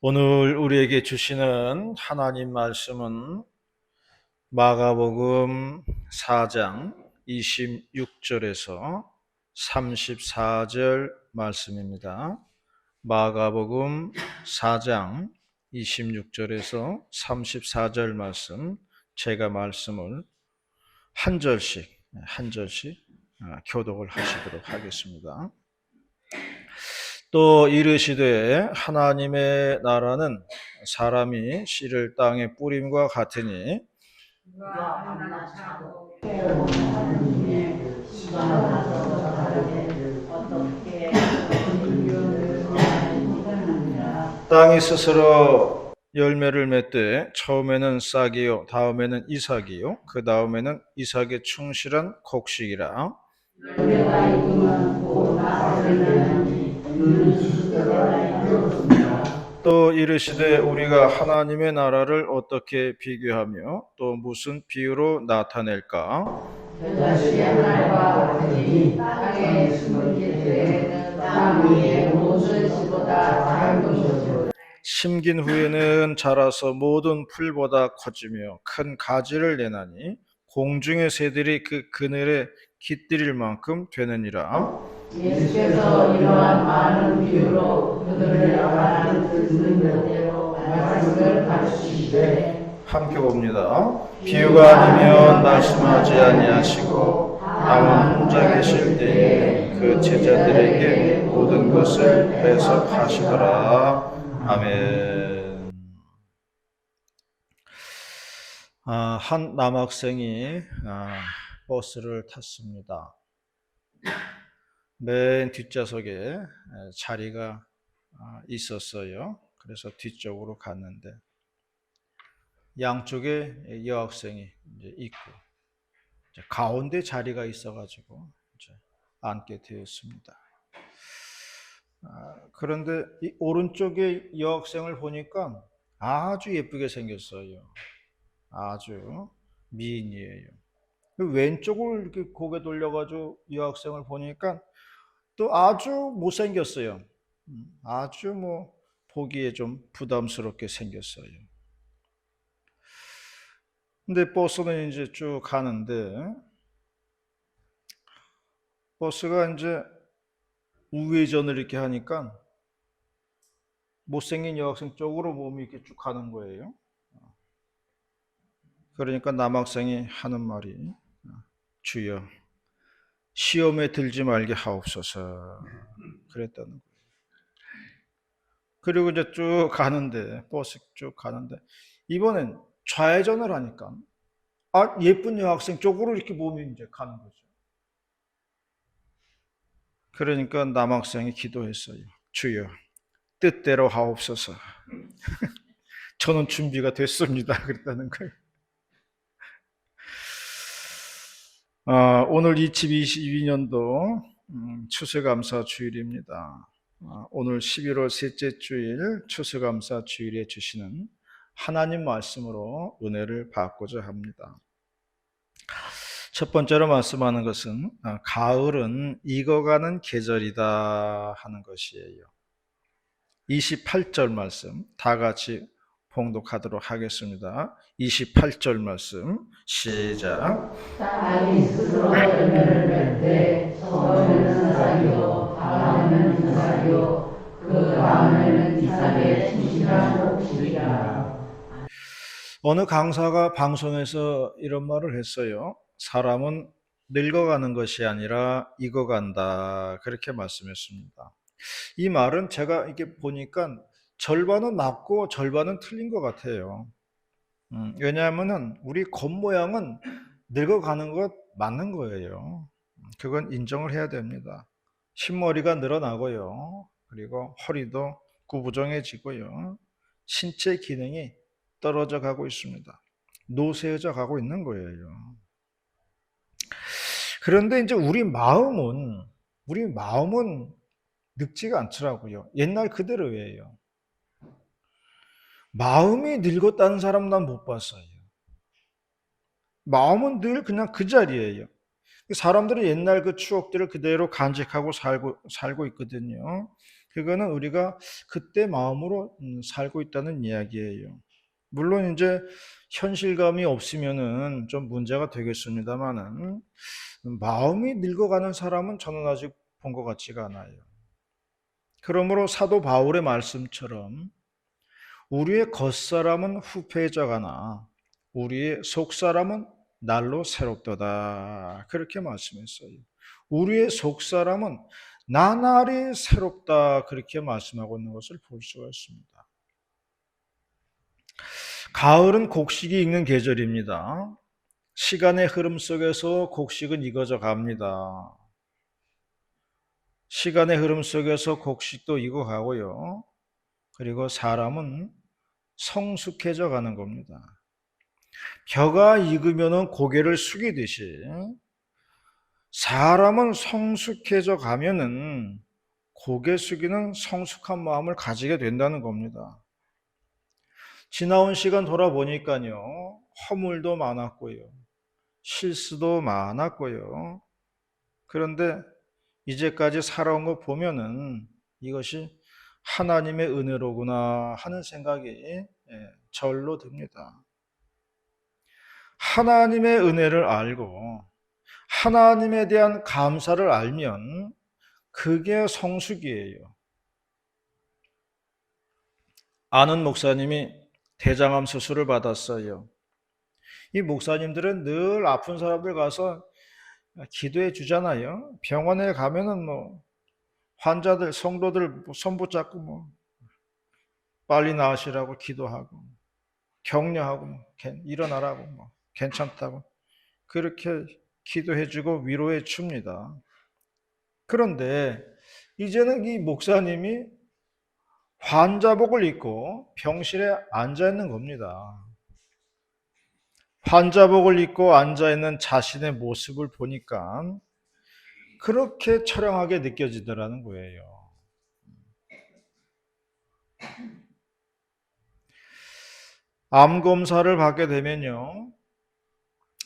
오늘 우리에게 주시는 하나님 말씀은 마가복음 4장 26절에서 34절 말씀입니다. 마가복음 4장 26절에서 34절 말씀, 제가 말씀을 한 절씩 교독을 하시도록 하겠습니다. 또 이르시되 하나님의 나라는 사람이 씨를 땅에 뿌림과 같으니 땅이 스스로 열매를 맺되 처음에는 싹이요 다음에는 이삭이요 그 다음에는 이삭의 충실한 곡식이라. 또 이르시되 우리가 하나님의 나라를 어떻게 비교하며 또 무슨 비유로 나타낼까? 그것이 하늘과 같으니 땅에 심을 때에는 땅 위에 모든 씨보다 작은 것이요 심긴 후에는 자라서 모든 풀보다 커지며 큰 가지를 내나니 공중의 새들이 그 그늘에 깃들일 만큼 되느니라. 예수께서 이러한 많은 비유로 그들을 말하는 듣는 대로 말씀을 가르치시되. 함께 봅니다. 비유가 아니면 말씀하지 아니하시고 다만 혼자 계실 때에 그 제자들에게 모든 것을 해석하시더라. 아멘. 한 남학생이 버스를 탔습니다. 맨 뒷좌석에 자리가 있었어요. 그래서 뒤쪽으로 갔는데 양쪽에 여학생이 이제 있고 이제 가운데 자리가 있어가지고 이제 앉게 되었습니다. 그런데 이 오른쪽에 여학생을 보니까 아주 예쁘게 생겼어요. 아주 미인이에요. 왼쪽을 이렇게 고개 돌려가지고 여학생을 보니까 또 아주 못생겼어요. 아주 보기에 좀 부담스럽게 생겼어요. 근데 버스는 이제 쭉 가는데 버스가 이제 우회전을 이렇게 하니까 못생긴 여학생 쪽으로 몸이 이렇게 쭉 가는 거예요. 그러니까 남학생이 하는 말이 주여 시험에 들지 말게 하옵소서 그랬다는 거예요. 그리고 이제 쭉 가는데 버스 쭉 가는데 이번엔 좌회전을 하니까 예쁜 여학생 쪽으로 이렇게 몸이 이제 가는 거죠. 그러니까 남학생이 기도했어요. 주여 뜻대로 하옵소서. 저는 준비가 됐습니다. 그랬다는 거예요. 오늘 2022년도 추수감사 주일입니다. 오늘 11월 셋째 주일 추수감사 주일에 주시는 하나님 말씀으로 은혜를 받고자 합니다. 첫 번째로 말씀하는 것은 가을은 익어가는 계절이다 하는 것이에요. 28절 말씀 다 같이 봉독하도록 하겠습니다. 28절 말씀 시작. 땅이 스스로 열매를 맺되 처음에는 싹이요 다음에는 이삭이요 그 다음에는 이삭의 충실한 곡식이라. 어느 강사가 방송에서 이런 말을 했어요. 사람은 늙어가는 것이 아니라 익어간다 그렇게 말씀했습니다. 이 말은 제가 이렇게 보니까 절반은 맞고 절반은 틀린 것 같아요. 왜냐하면은 우리 겉모양은 늙어가는 것 맞는 거예요. 그건 인정을 해야 됩니다. 흰머리가 늘어나고요. 그리고 허리도 구부정해지고요. 신체 기능이 떨어져 가고 있습니다. 노쇠해져 가고 있는 거예요. 그런데 이제 우리 마음은 늙지가 않더라고요. 옛날 그대로예요. 마음이 늙었다는 사람 난 못 봤어요. 마음은 늘 그냥 그 자리예요. 사람들은 옛날 그 추억들을 그대로 간직하고 살고 있거든요. 그거는 우리가 그때 마음으로 살고 있다는 이야기예요. 물론 이제 현실감이 없으면은 좀 문제가 되겠습니다만은 마음이 늙어가는 사람은 저는 아직 본 것 같지가 않아요. 그러므로 사도 바울의 말씀처럼 우리의 겉사람은 후패해져 가나 우리의 속사람은 날로 새롭도다. 그렇게 말씀했어요. 우리의 속사람은 나날이 새롭다. 그렇게 말씀하고 있는 것을 볼 수가 있습니다. 가을은 곡식이 익는 계절입니다. 시간의 흐름 속에서 곡식은 익어져 갑니다. 시간의 흐름 속에서 곡식도 익어가고요. 그리고 사람은 성숙해져 가는 겁니다. 벼가 익으면 고개를 숙이듯이 사람은 성숙해져 가면은 고개 숙이는 성숙한 마음을 가지게 된다는 겁니다. 지나온 시간 돌아보니까요, 허물도 많았고요, 실수도 많았고요. 그런데 이제까지 살아온 거 보면은 이것이 하나님의 은혜로구나 하는 생각이 절로 듭니다. 하나님의 은혜를 알고 하나님에 대한 감사를 알면 그게 성숙이에요. 아는 목사님이 대장암 수술을 받았어요. 이 목사님들은 늘 아픈 사람들 가서 기도해 주잖아요. 병원에 가면은 뭐 환자들, 성도들 손 붙잡고 빨리 나으시라고 기도하고 격려하고 일어나라고 괜찮다고 그렇게 기도해 주고 위로해 줍니다. 그런데 이제는 이 목사님이 환자복을 입고 병실에 앉아 있는 겁니다. 환자복을 입고 앉아 있는 자신의 모습을 보니까 그렇게 처량하게 느껴지더라는 거예요. 암 검사를 받게 되면요,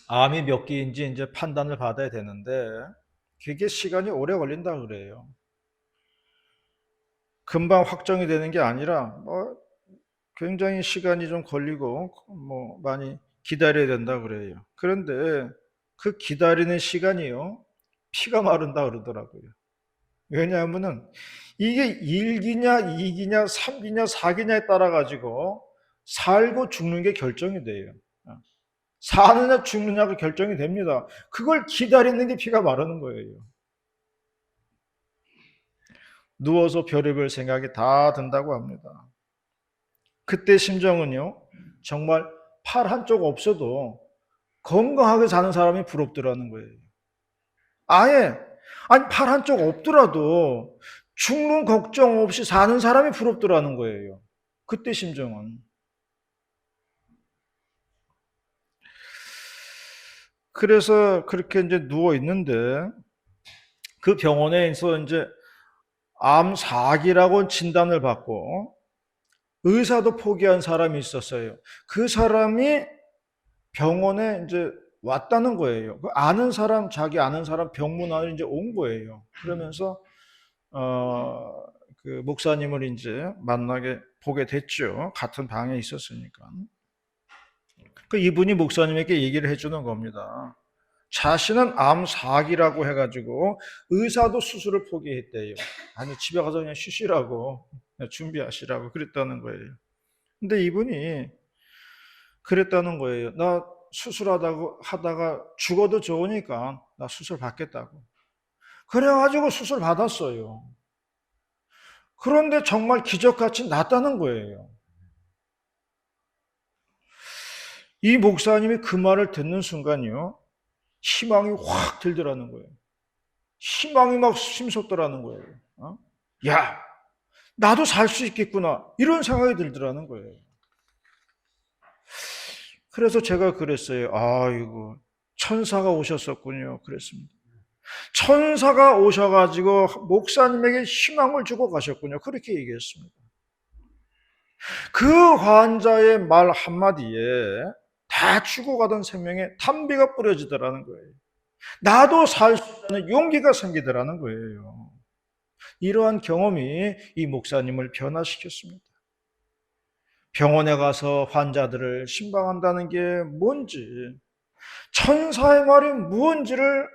암이 몇 개인지 이제 판단을 받아야 되는데 그게 시간이 오래 걸린다 그래요. 금방 확정이 되는 게 아니라 굉장히 시간이 좀 걸리고 많이 기다려야 된다 그래요. 그런데 그 기다리는 시간이요, 피가 마른다 그러더라고요. 왜냐하면은 이게 1기냐 2기냐 3기냐 4기냐에 따라 가지고 살고 죽는 게 결정이 돼요. 사느냐 죽느냐가 결정이 됩니다. 그걸 기다리는 게 피가 마르는 거예요. 누워서 별의별 생각이 다 든다고 합니다. 그때 심정은요, 정말 팔 한쪽 없어도 건강하게 사는 사람이 부럽더라는 거예요. 아예, 아니, 팔 한쪽 없더라도 죽는 걱정 없이 사는 사람이 부럽더라는 거예요. 그때 심정은. 그래서 그렇게 이제 누워 있는데 그 병원에서 이제 암 4기라고 진단을 받고 의사도 포기한 사람이 있었어요. 그 사람이 병원에 이제 왔다는 거예요. 그 아는 사람, 자기 아는 사람 병문안을 이제 온 거예요. 그러면서 그 목사님을 이제 만나게 보게 됐죠. 같은 방에 있었으니까. 그 이분이 목사님에게 얘기를 해주는 겁니다. 자신은 암 4기라고 해가지고 의사도 수술을 포기했대요. 아니 집에 가서 그냥 쉬시라고 준비하시라고 그랬다는 거예요. 근데 이분이 그랬다는 거예요. 나 수술하다가 하다가 죽어도 좋으니까 나 수술 받겠다고. 그래가지고 수술 받았어요. 그런데 정말 기적같이 낫다는 거예요. 이 목사님이 그 말을 듣는 순간이요, 희망이 확 들더라는 거예요. 희망이 막 심솟더라는 거예요. 야, 나도 살 수 있겠구나. 이런 생각이 들더라는 거예요. 그래서 제가 그랬어요. 아이고, 천사가 오셨었군요. 그랬습니다. 천사가 오셔가지고 목사님에게 희망을 주고 가셨군요. 그렇게 얘기했습니다. 그 환자의 말 한마디에 다 죽어가던 생명에 담비가 뿌려지더라는 거예요. 나도 살 수 있는 용기가 생기더라는 거예요. 이러한 경험이 이 목사님을 변화시켰습니다. 병원에 가서 환자들을 신방한다는 게 뭔지, 천사의 말이 무언지를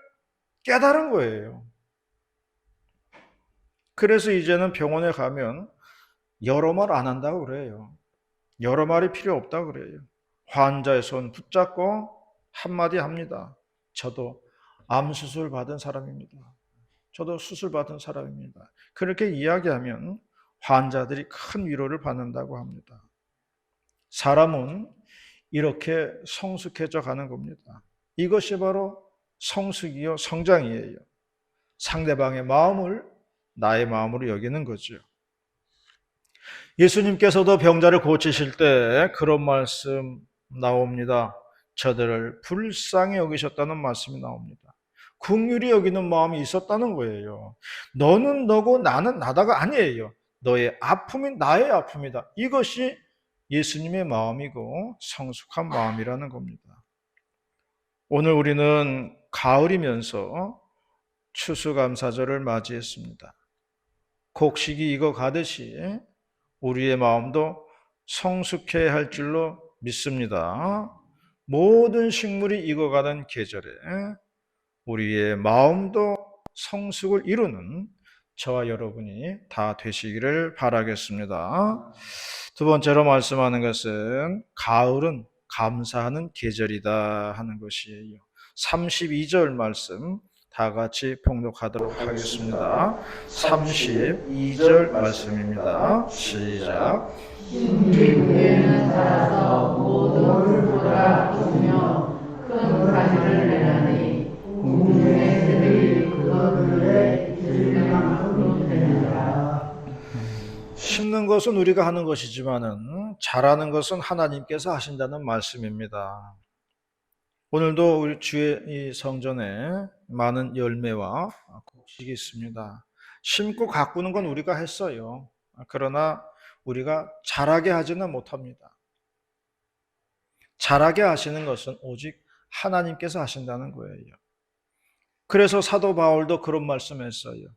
깨달은 거예요. 그래서 이제는 병원에 가면 여러 말 안 한다고 그래요. 여러 말이 필요 없다고 그래요. 환자의 손 붙잡고 한마디 합니다. 저도 암 수술 받은 사람입니다. 저도 수술 받은 사람입니다. 그렇게 이야기하면 환자들이 큰 위로를 받는다고 합니다. 사람은 이렇게 성숙해져 가는 겁니다. 이것이 바로 성숙이요 성장이에요. 상대방의 마음을 나의 마음으로 여기는 거죠. 예수님께서도 병자를 고치실 때 그런 말씀 나옵니다. 저들을 불쌍히 여기셨다는 말씀이 나옵니다. 긍휼히 여기는 마음이 있었다는 거예요. 너는 너고 나는 나다가 아니에요. 너의 아픔이 나의 아픔이다. 이것이 예수님의 마음이고 성숙한 마음이라는 겁니다. 오늘 우리는 가을이면서 추수감사절을 맞이했습니다. 곡식이 익어가듯이 우리의 마음도 성숙해야 할 줄로 믿습니다. 모든 식물이 익어가는 계절에 우리의 마음도 성숙을 이루는 저와 여러분이 다 되시기를 바라겠습니다. 두 번째로 말씀하는 것은 가을은 감사하는 계절이다 하는 것이에요. 32절 말씀 다 같이 봉독하도록 하겠습니다. 32절 말씀입니다. 시작. 신주에는 살아서 모든 보다 좋으며 큰 가지를 내나니 공중의 새들이 그것들에 있을 만큼 되느니라. 심는 것은 우리가 하는 것이지만은 자라는 것은 하나님께서 하신다는 말씀입니다. 오늘도 우리 주의 이 성전에 많은 열매와 곡식이 있습니다. 심고 가꾸는 건 우리가 했어요. 그러나 우리가 자라게 하지는 못합니다. 자라게 하시는 것은 오직 하나님께서 하신다는 거예요. 그래서 사도 바울도 그런 말씀했어요.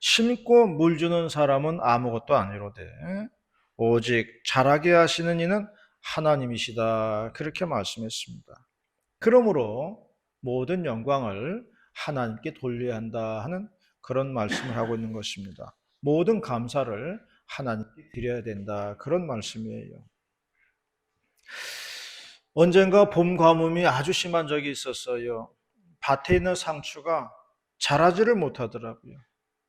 심고 물 주는 사람은 아무것도 아니로되 오직 자라게 하시는 이는 하나님이시다. 그렇게 말씀했습니다. 그러므로 모든 영광을 하나님께 돌려야 한다 하는 그런 말씀을 하고 있는 것입니다. 모든 감사를 하나님께 드려야 된다. 그런 말씀이에요. 언젠가 봄 가뭄이 아주 심한 적이 있었어요. 밭에 있는 상추가 자라지를 못하더라고요.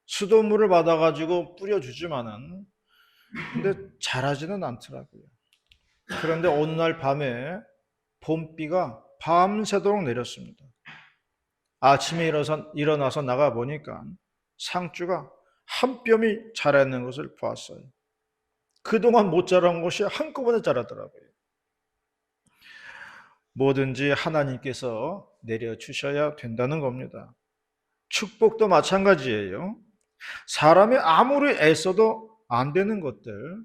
수돗물을 받아가지고 뿌려주지만은 근데 자라지는 않더라고요. 그런데 어느 날 밤에 봄비가 밤새도록 내렸습니다. 아침에 일어나서 나가 보니까 상추가 한 뼘이 자라있는 것을 보았어요. 그동안 못 자란 것이 한꺼번에 자라더라고요. 뭐든지 하나님께서 내려주셔야 된다는 겁니다. 축복도 마찬가지예요. 사람이 아무리 애써도 안 되는 것들,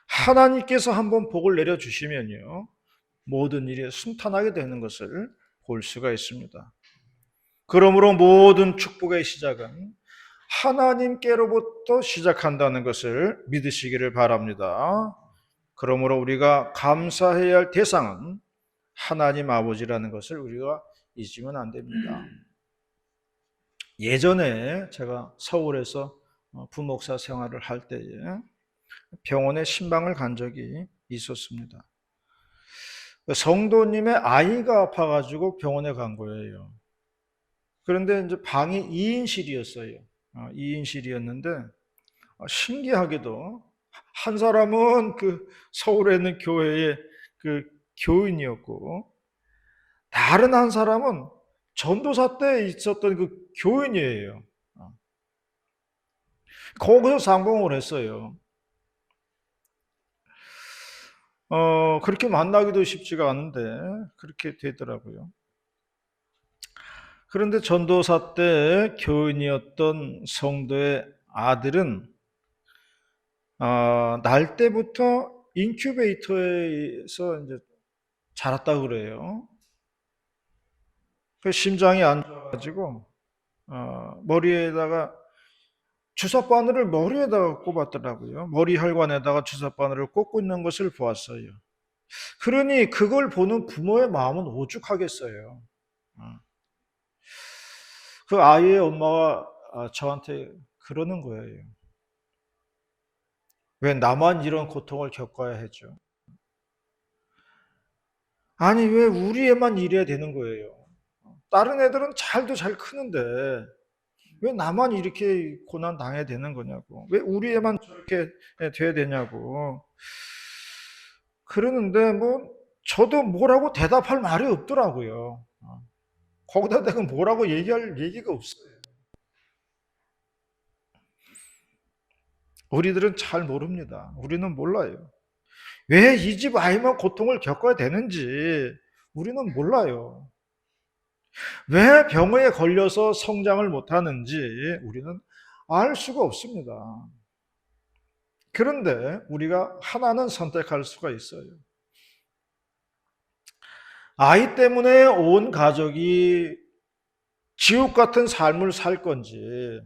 하나님께서 한번 복을 내려주시면요, 모든 일이 순탄하게 되는 것을 볼 수가 있습니다. 그러므로 모든 축복의 시작은 하나님께로부터 시작한다는 것을 믿으시기를 바랍니다. 그러므로 우리가 감사해야 할 대상은 하나님 아버지라는 것을 우리가 잊으면 안 됩니다. 예전에 제가 서울에서 부목사 생활을 할 때에 병원에 신방을 간 적이 있었습니다. 성도님의 아이가 아파가지고 병원에 간 거예요. 그런데 이제 방이 2인실이었어요. 2인실이었는데 신기하게도 한 사람은 그 서울에 있는 교회의 그 교인이었고 다른 한 사람은 전도사 때 있었던 그 교인이에요. 거기서 상봉을 했어요. 그렇게 만나기도 쉽지가 않은데 그렇게 되더라고요. 그런데 전도사 때 교인이었던 성도의 아들은 날 때부터 인큐베이터에서 이제 자랐다고 그래요. 그 심장이 안 좋아가지고 머리에다가 주사바늘을 머리에다가 꼽았더라고요. 머리 혈관에다가 주사바늘을 꽂고 있는 것을 보았어요. 그러니 그걸 보는 부모의 마음은 오죽하겠어요. 그 아이의 엄마가 저한테 그러는 거예요. 왜 나만 이런 고통을 겪어야 했죠? 아니, 왜 우리 애만 이래야 되는 거예요? 다른 애들은 잘도 잘 크는데 왜 나만 이렇게 고난 당해야 되는 거냐고. 왜 우리 애만 저렇게 돼야 되냐고. 그러는데 뭐 저도 뭐라고 대답할 말이 없더라고요. 거기다 대고 뭐라고 얘기할 얘기가 없어요. 우리들은 잘 모릅니다. 우리는 몰라요. 왜 이 집 아이만 고통을 겪어야 되는지 우리는 몰라요. 왜 병에 걸려서 성장을 못하는지 우리는 알 수가 없습니다. 그런데 우리가 하나는 선택할 수가 있어요. 아이 때문에 온 가족이 지옥 같은 삶을 살 건지,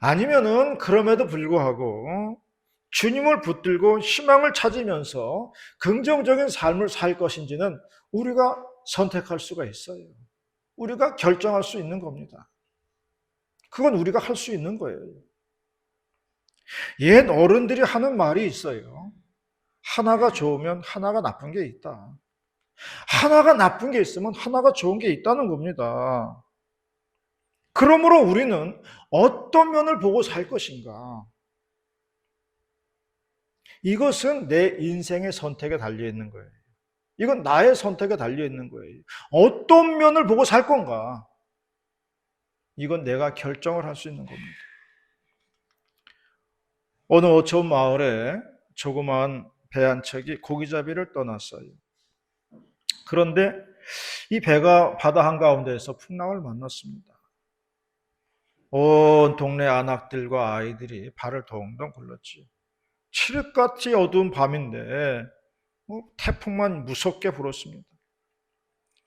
아니면은 그럼에도 불구하고 주님을 붙들고 희망을 찾으면서 긍정적인 삶을 살 것인지는 우리가 선택할 수가 있어요. 우리가 결정할 수 있는 겁니다. 그건 우리가 할 수 있는 거예요. 옛 어른들이 하는 말이 있어요. 하나가 좋으면 하나가 나쁜 게 있다. 하나가 나쁜 게 있으면 하나가 좋은 게 있다는 겁니다. 그러므로 우리는 어떤 면을 보고 살 것인가? 이것은 내 인생의 선택에 달려 있는 거예요. 이건 나의 선택에 달려 있는 거예요. 어떤 면을 보고 살 건가? 이건 내가 결정을 할 수 있는 겁니다. 어느 어촌 마을에 조그마한 배 한 척이 고기잡이를 떠났어요. 그런데 이 배가 바다 한가운데에서 풍랑을 만났습니다. 온 동네 아낙들과 아이들이 발을 동동 굴렀지. 칠흑같이 어두운 밤인데 태풍만 무섭게 불었습니다.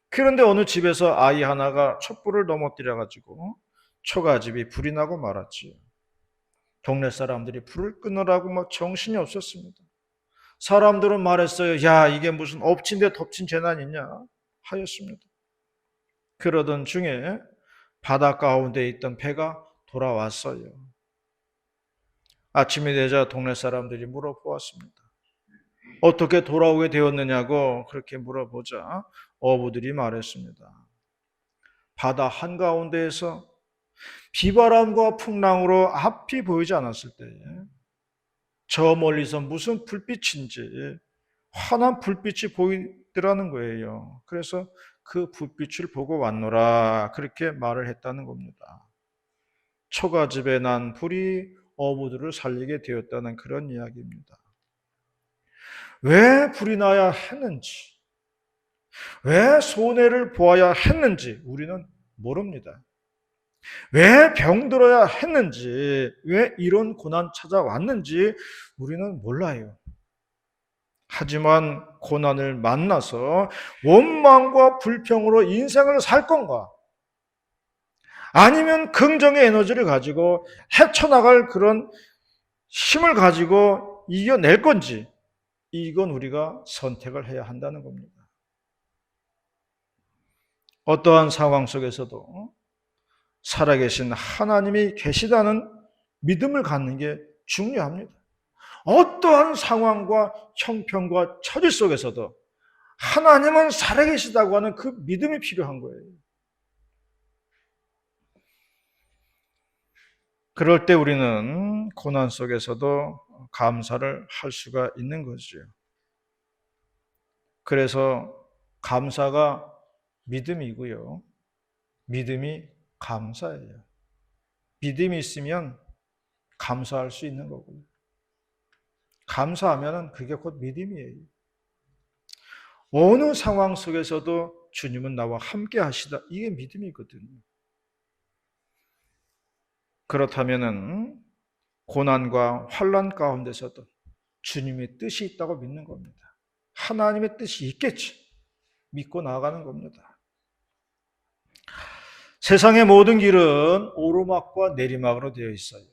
그런데 어느 집에서 아이 하나가 촛불을 넘어뜨려 가지고 초가집이 불이 나고 말았지요. 동네 사람들이 불을 끄느라고 막 정신이 없었습니다. 사람들은 말했어요. 야, 이게 무슨 엎친 데 덮친 재난이냐 하였습니다. 그러던 중에 바다 가운데 있던 배가 돌아왔어요. 아침이 되자 동네 사람들이 물어보았습니다. 어떻게 돌아오게 되었느냐고 그렇게 물어보자 어부들이 말했습니다. 바다 한가운데에서 비바람과 풍랑으로 앞이 보이지 않았을 때에 저 멀리서 무슨 불빛인지 환한 불빛이 보이더라는 거예요. 그래서 그 불빛을 보고 왔노라 그렇게 말을 했다는 겁니다. 초가집에 난 불이 어부들을 살리게 되었다는 그런 이야기입니다. 왜 불이 나야 했는지, 왜 손해를 보아야 했는지 우리는 모릅니다. 왜 병들어야 했는지, 왜 이런 고난 찾아왔는지 우리는 몰라요. 하지만 고난을 만나서 원망과 불평으로 인생을 살 건가? 아니면 긍정의 에너지를 가지고 헤쳐나갈 그런 힘을 가지고 이겨낼 건지, 이건 우리가 선택을 해야 한다는 겁니다. 어떠한 상황 속에서도 살아계신 하나님이 계시다는 믿음을 갖는 게 중요합니다. 어떠한 상황과 형편과 처지 속에서도 하나님은 살아계시다고 하는 그 믿음이 필요한 거예요. 그럴 때 우리는 고난 속에서도 감사를 할 수가 있는 거죠. 그래서 감사가 믿음이고요. 믿음이 감사예요. 믿음이 있으면 감사할 수 있는 거고요. 감사하면 그게 곧 믿음이에요. 어느 상황 속에서도 주님은 나와 함께 하시다. 이게 믿음이거든요. 그렇다면 고난과 환난 가운데서도 주님의 뜻이 있다고 믿는 겁니다. 하나님의 뜻이 있겠지. 믿고 나아가는 겁니다. 세상의 모든 길은 오르막과 내리막으로 되어 있어요.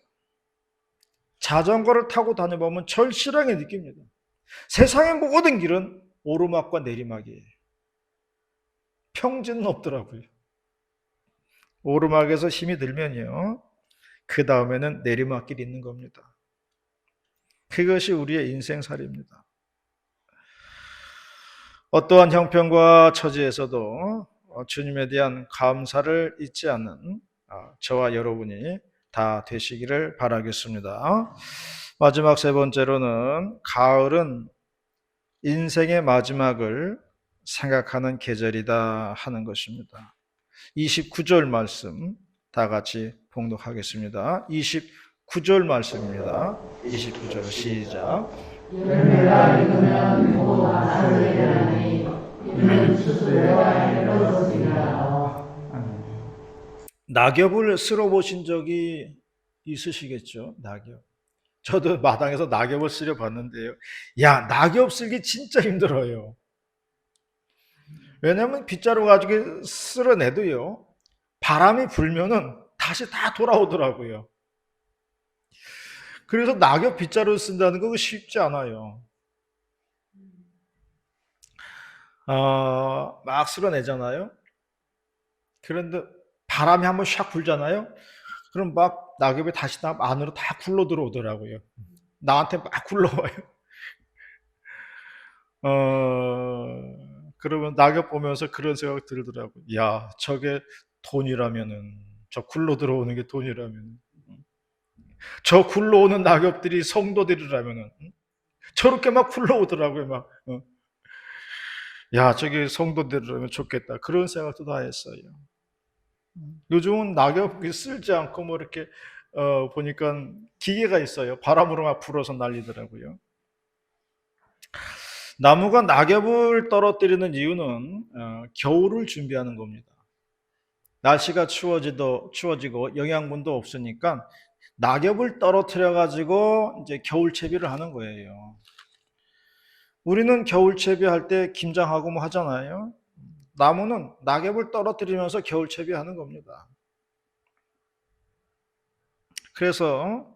자전거를 타고 다녀보면 절실하게 느낍니다. 세상의 모든 길은 오르막과 내리막이에요. 평지는 없더라고요. 오르막에서 힘이 들면요, 그 다음에는 내리막길이 있는 겁니다. 그것이 우리의 인생살이입니다. 어떠한 형편과 처지에서도 주님에 대한 감사를 잊지 않는 저와 여러분이 다 되시기를 바라겠습니다. 마지막 세 번째로는 가을은 인생의 마지막을 생각하는 계절이다 하는 것입니다. 29절 말씀 다 같이 봉독하겠습니다. 29절 말씀입니다. 29절 시작. 열매가 익으면 곧 맛을 내려니 이는 추수가 이르렀으리라. 낙엽을 쓸어 보신 적이 있으시겠죠? 낙엽. 저도 마당에서 낙엽을 쓸어 봤는데요. 야, 낙엽 쓸기 진짜 힘들어요. 왜냐하면 빗자루 가지고 쓸어내도요, 바람이 불면은 다시 다 돌아오더라고요. 그래서 낙엽 빗자루 쓴다는 거 쉽지 않아요. 막 쓸어내잖아요. 그런데 바람이 한번 샥 불잖아요. 그럼 막 낙엽이 다시 안으로 다 굴러 들어오더라고요. 나한테 막 굴러와요. 그러면 낙엽 보면서 그런 생각 들더라고요. 야, 저게 돈이라면은, 저 굴러 들어오는 게 돈이라면, 저 굴러오는 낙엽들이 성도들이라면은, 저렇게 막 굴러오더라고요. 막. 야, 저게 성도들이라면 좋겠다. 그런 생각도 다 했어요. 요즘은 낙엽 쓸지 않고 뭐 이렇게 보니까 기계가 있어요. 바람으로 막 불어서 날리더라고요. 나무가 낙엽을 떨어뜨리는 이유는 겨울을 준비하는 겁니다. 날씨가 추워지고 영양분도 없으니까 낙엽을 떨어뜨려 가지고 이제 겨울 채비를 하는 거예요. 우리는 겨울 채비할 때 김장하고 뭐 하잖아요. 나무는 낙엽을 떨어뜨리면서 겨울 채비하는 겁니다. 그래서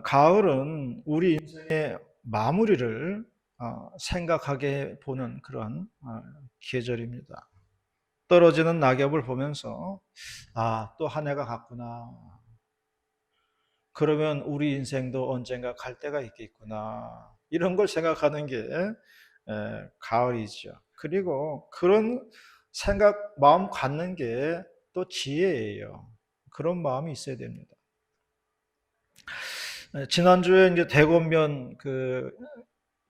가을은 우리 인생의 마무리를 생각하게 보는 그런 계절입니다. 떨어지는 낙엽을 보면서 또 한 해가 갔구나. 그러면 우리 인생도 언젠가 갈 때가 있겠구나. 이런 걸 생각하는 게 가을이죠. 그리고 그런 생각, 마음 갖는 게 또 지혜예요. 그런 마음이 있어야 됩니다. 지난주에 이제 대권면 그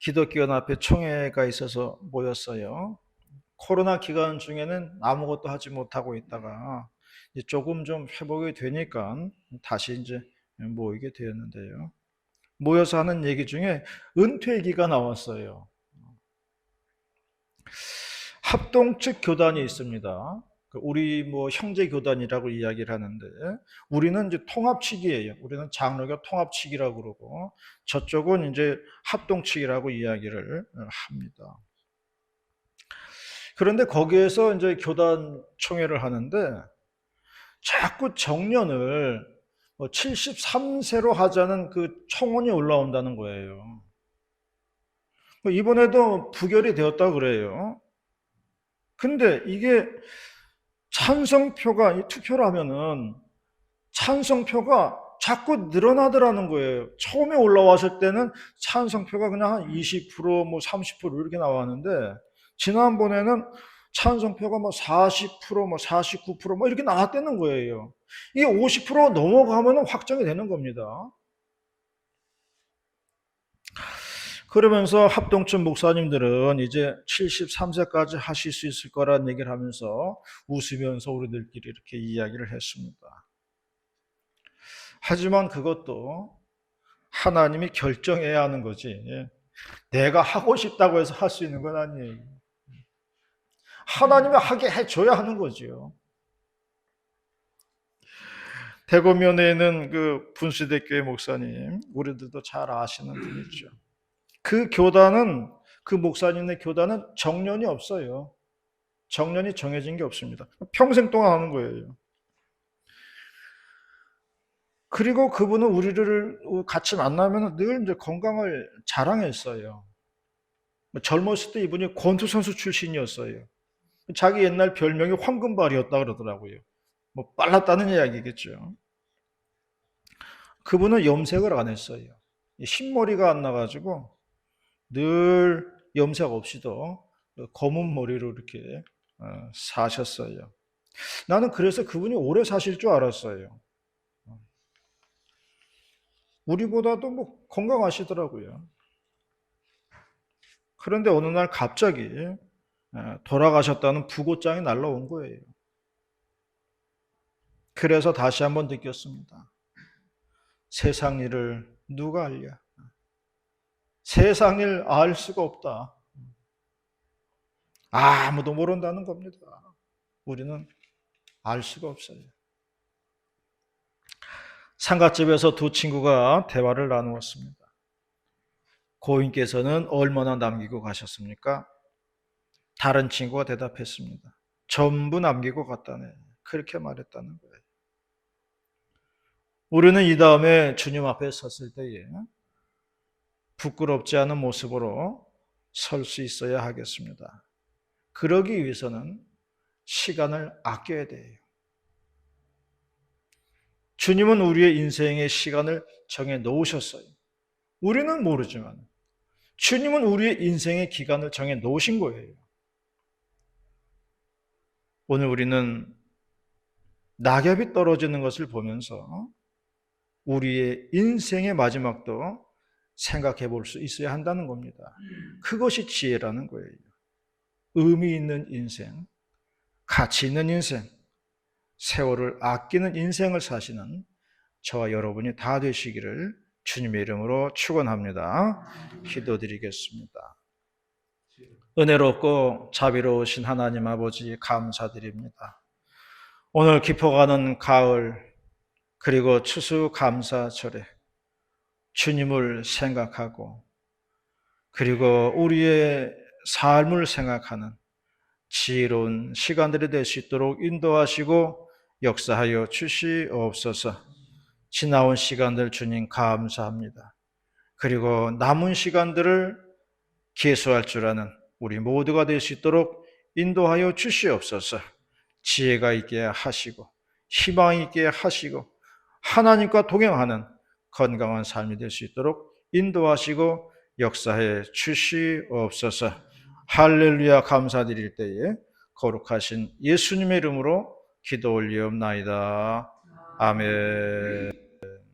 기독교연합회 총회가 있어서 모였어요. 코로나 기간 중에는 아무것도 하지 못하고 있다가 이제 조금 좀 회복이 되니까 다시 이제 모이게 되었는데요. 모여서 하는 얘기 중에 은퇴 얘기가 나왔어요. 합동측 교단이 있습니다. 우리 뭐 형제 교단이라고 이야기를 하는데 우리는 이제 통합측이에요. 우리는 장로교 통합측이라고 그러고 저쪽은 이제 합동측이라고 이야기를 합니다. 그런데 거기에서 이제 교단 총회를 하는데 자꾸 정년을 73세로 하자는 그 청원이 올라온다는 거예요. 이번에도 부결이 되었다고 그래요. 근데 이게 찬성표가 투표를 하면은 찬성표가 자꾸 늘어나더라는 거예요. 처음에 올라왔을 때는 찬성표가 그냥 한 20%, 30% 이렇게 나왔는데 지난번에는 찬성표가 40%, 49% 이렇게 나왔다는 거예요. 이게 50% 넘어가면 확정이 되는 겁니다. 그러면서 합동측 목사님들은 이제 73세까지 하실 수 있을 거란 얘기를 하면서 웃으면서 우리들끼리 이렇게 이야기를 했습니다. 하지만 그것도 하나님이 결정해야 하는 거지. 내가 하고 싶다고 해서 할 수 있는 건 아니에요. 하나님이 하게 해줘야 하는 거죠. 대구면에 있는 그 분수대교회 목사님, 우리들도 잘 아시는 분이죠. 그 교단은, 그 목사님의 교단은 정년이 없어요. 정년이 정해진 게 없습니다. 평생 동안 하는 거예요. 그리고 그분은 우리를 같이 만나면 늘 이제 건강을 자랑했어요. 젊었을 때 이분이 권투 선수 출신이었어요. 자기 옛날 별명이 황금발이었다 그러더라고요. 뭐 빨랐다는 이야기겠죠. 그분은 염색을 안 했어요. 흰머리가 안 나가지고 늘 염색 없이도 검은 머리로 이렇게 사셨어요. 나는 그래서 그분이 오래 사실 줄 알았어요. 우리보다도 뭐 건강하시더라고요. 그런데 어느 날 갑자기 돌아가셨다는 부고장이 날라온 거예요. 그래서 다시 한번 느꼈습니다. 세상 일을 누가 알랴? 세상 일 알 수가 없다. 아무도 모른다는 겁니다. 우리는 알 수가 없어요. 상갓집에서 두 친구가 대화를 나누었습니다. 고인께서는 얼마나 남기고 가셨습니까? 다른 친구가 대답했습니다. 전부 남기고 갔다네. 그렇게 말했다는 거예요. 우리는 이 다음에 주님 앞에 섰을 때에 부끄럽지 않은 모습으로 설 수 있어야 하겠습니다. 그러기 위해서는 시간을 아껴야 돼요. 주님은 우리의 인생의 시간을 정해 놓으셨어요. 우리는 모르지만 주님은 우리의 인생의 기간을 정해 놓으신 거예요. 오늘 우리는 낙엽이 떨어지는 것을 보면서 우리의 인생의 마지막도 생각해 볼 수 있어야 한다는 겁니다. 그것이 지혜라는 거예요. 의미 있는 인생, 가치 있는 인생, 세월을 아끼는 인생을 사시는 저와 여러분이 다 되시기를 주님의 이름으로 축원합니다. 기도드리겠습니다. 은혜롭고 자비로우신 하나님 아버지 감사드립니다. 오늘 깊어가는 가을 그리고 추수감사절에 주님을 생각하고 그리고 우리의 삶을 생각하는 지혜로운 시간들이 될 수 있도록 인도하시고 역사하여 주시옵소서. 지나온 시간들 주님 감사합니다. 그리고 남은 시간들을 계수할 줄 아는 우리 모두가 될 수 있도록 인도하여 주시옵소서. 지혜가 있게 하시고 희망이 있게 하시고 하나님과 동행하는 건강한 삶이 될 수 있도록 인도하시고 역사해 주시옵소서. 할렐루야. 감사드릴 때에 거룩하신 예수님의 이름으로 기도 올리옵나이다. 아멘.